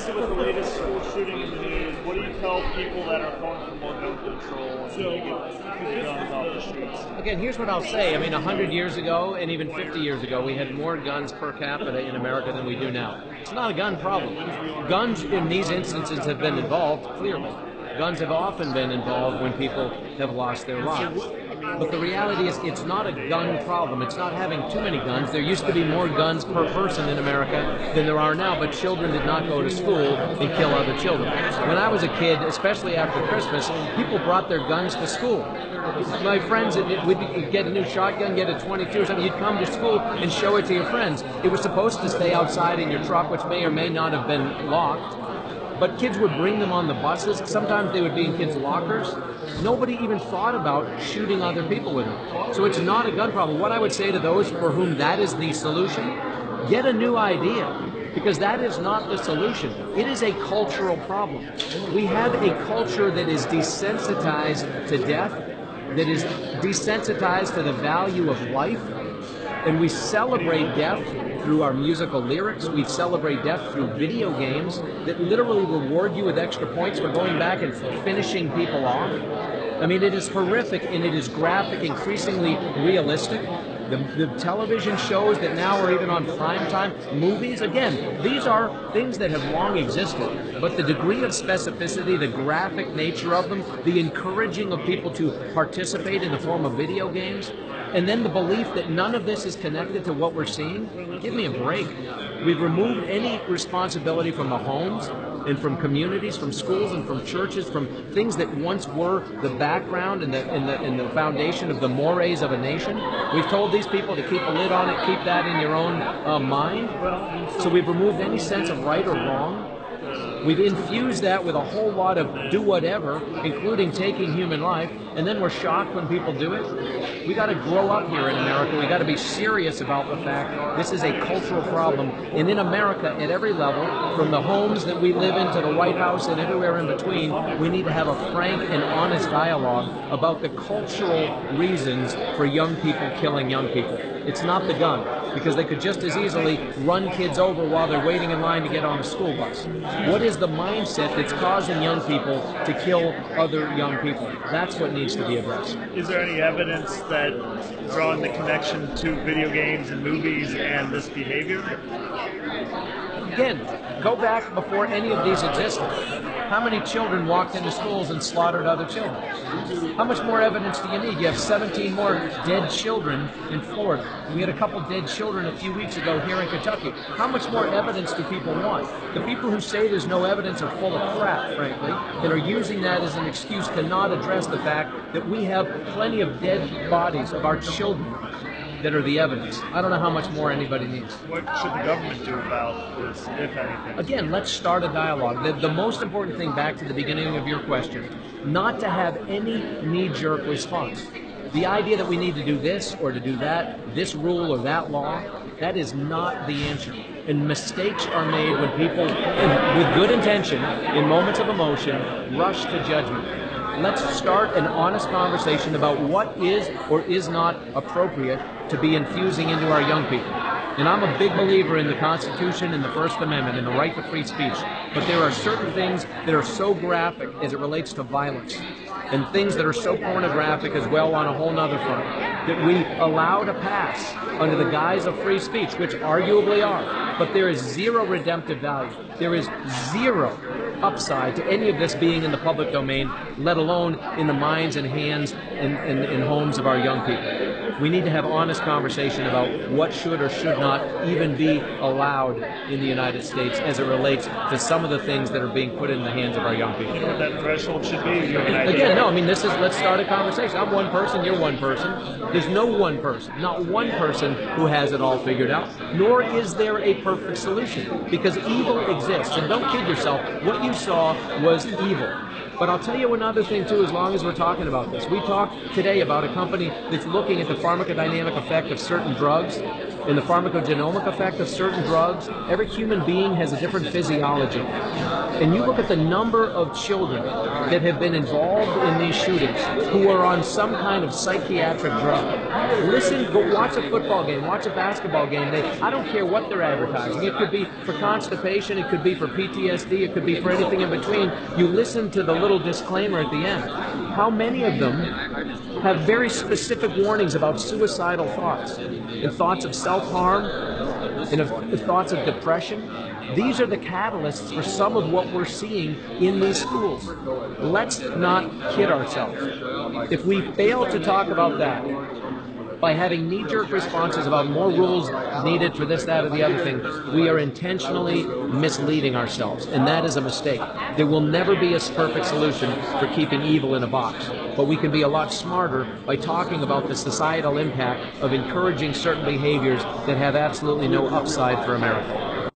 obviously with the latest school shooting in the news, what do you tell people that are calling for more gun control and to get guns off the streets? Again, here's what I'll say. I mean, 100 years ago and even 50 years ago, we had more guns per capita in America than we do now. It's not a gun problem. Guns in these instances have been involved, clearly. Guns have often been involved when people have lost their lives. But the reality is it's not a gun problem. It's not having too many guns. There used to be more guns per person in America than there are now, but children did not go to school and kill other children. When I was a kid, especially after Christmas, people brought their guns to school. My friends would get a new shotgun, get a 22 or something. You'd come to school and show it to your friends. It was supposed to stay outside in your truck, which may or may not have been locked. But kids would bring them on the buses. Sometimes they would be in kids' lockers. Nobody even thought about shooting other people with them. So it's not a gun problem. What I would say to those for whom that is the solution, get a new idea. Because that is not the solution. It is a cultural problem. We have a culture that is desensitized to death, that is desensitized to the value of life, and we celebrate death through our musical lyrics. We celebrate death through video games that literally reward you with extra points for going back and finishing people off. I mean, it is horrific and it is graphic, increasingly realistic. The television shows that now are even on primetime. Movies, again, these are things that have long existed, but the degree of specificity, the graphic nature of them, the encouraging of people to participate in the form of video games, and then the belief that none of this is connected to what we're seeing, give me a break. We've removed any responsibility from the homes and from communities, from schools and from churches, from things that once were the background and the foundation of the mores of a nation. We've told these people to keep a lid on it, keep that in your own mind. So we've removed any sense of right or wrong. We've infused that with a whole lot of do whatever, including taking human life, and then we're shocked when people do it. We got to grow up here in America. We got to be serious about the fact this is a cultural problem. And in America, at every level, from the homes that we live in to the White House and everywhere in between, we need to have a frank and honest dialogue about the cultural reasons for young people killing young people. It's not the gun, because they could just as easily run kids over while they're waiting in line to get on a school bus. What is the mindset that's causing young people to kill other young people? That's what needs to be addressed. Is there any evidence that drawing the connection to video games and movies and this behavior? Again, go back before any of these existed. How many children walked into schools and slaughtered other children? How much more evidence do you need? You have 17 more dead children in Florida. We had a couple dead children a few weeks ago here in Kentucky. How much more evidence do people want? The people who say there's no evidence are full of crap, frankly, and are using that as an excuse to not address the fact that we have plenty of dead bodies of our children that are the evidence. I don't know how much more anybody needs. What should the government do about this, if anything? Again, let's start a dialogue. The most important thing, back to the beginning of your question, not to have any knee-jerk response. The idea that we need to do this or to do that, this rule or that law, that is not the answer. And mistakes are made when people, with good intention, in moments of emotion, rush to judgment. Let's start an honest conversation about what is or is not appropriate to be infusing into our young people. And I'm a big believer in the Constitution and the First Amendment and the right to free speech. But there are certain things that are so graphic as it relates to violence, and things that are so pornographic as well on a whole nother front, that we allow to pass under the guise of free speech, which arguably are. But there is zero redemptive value. There is zero upside to any of this being in the public domain, let alone in the minds and hands and homes of our young people. We need to have honest conversation about what should or should not even be allowed in the United States as it relates to some of the things that are being put in the hands of our young people. You know what that threshold should be? You have an idea? Again, no, I mean, let's start a conversation. I'm one person, you're one person. There's no one person, not one person who has it all figured out, nor is there a perfect solution, because evil exists. And don't kid yourself, what you saw was evil. But I'll tell you another thing, too, as long as we're talking about this. We talked today about a company that's looking at the pharmacodynamic effect of certain drugs, in the pharmacogenomic effect of certain drugs. Every human being has a different physiology. And you look at the number of children that have been involved in these shootings who are on some kind of psychiatric drug. Listen, go watch a football game, watch a basketball game. I don't care what they're advertising. It could be for constipation, it could be for PTSD, it could be for anything in between. You listen to the little disclaimer at the end. How many of them have very specific warnings about suicidal thoughts and thoughts of self-harm and of thoughts of depression? These are the catalysts for some of what we're seeing in these schools. Let's not kid ourselves. If we fail to talk about that by having knee-jerk responses about more rules needed for this, that, or the other thing, we are intentionally misleading ourselves, and that is a mistake. There will never be a perfect solution for keeping evil in a box, but we can be a lot smarter by talking about the societal impact of encouraging certain behaviors that have absolutely no upside for America.